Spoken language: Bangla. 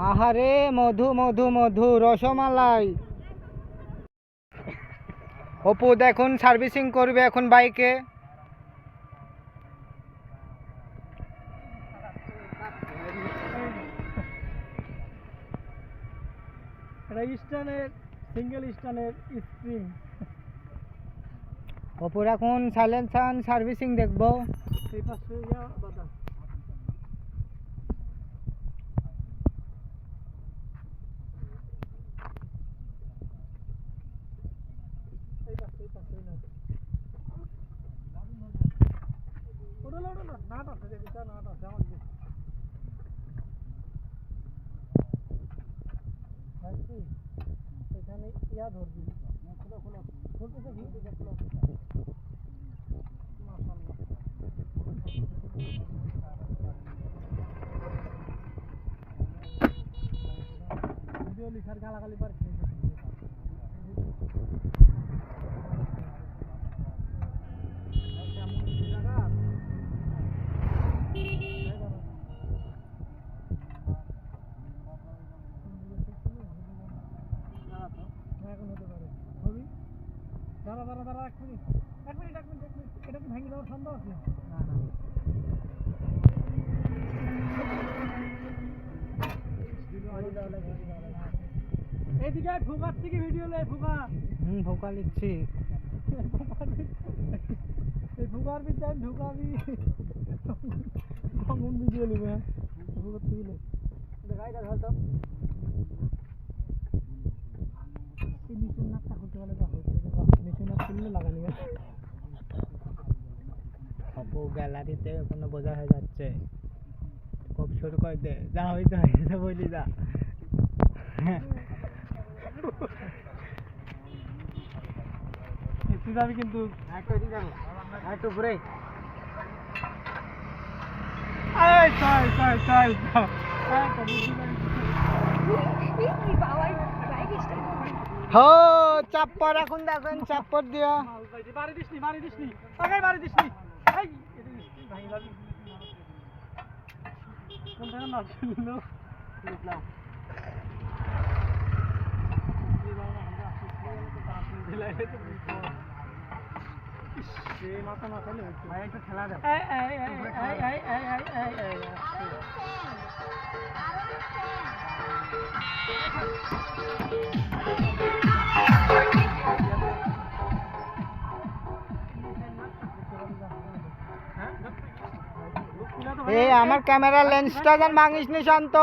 আহারে মধু মধু মধু রসমালাই। অপু দেখুন সার্ভিসিং করবে এখন বাইকে। সিঙ্গেল স্ট্যান্ডের স্প্রিং। অপুর এখন সাইলেন্সার সার্ভিসিং দেখবো। এই পাশে বাদা এখানে ইয়া ধরবি খোলা খোলা খুলতে ভিডিও লিখার গালাগালি পার এখন হতে পারে হবি। দাঁড়া দাঁড়া দাঁড়া এক মিনিট এটা কি ভেঙে দেওয়ার সম্ভব আছে? না না এইদিকে ফুকার থেকে ভিডিও লে ফুকা। ফোকা লিখছি। এই ফুকার ভিতরে ঢুকাবি কখন ভিডিও নিবে ফুকার থেকে লে গাড়িটা ধর তো। এই নিচের নাকটা খুলতে পারলে যা হচ্ছে নিচের নাক খুললে লাগানি গেছে। অপু গ্যালারিতে কোনো বোঝা হয়ে যাচ্ছে। খুব শুরু করে দে, যা হয়েছে হয়েছে বলি যা। তুই যাবি কিন্তু একটু ঘুরে। হো চাপ্পর এখন দেখেন চাপ্পর দিয়া। বাড়ি দিসনি বাড়ি দিসনি আগে বাড়ি দিসনি। এই এটা দিসনি ভাই যাবি কোন জায়গা না ছিল বুঝলাম। মাথা মাথা ভাই একটু খেলা দাও। এই আমার ক্যামেরার লেন্সটা যেন ভাঙিস নি শান্ত।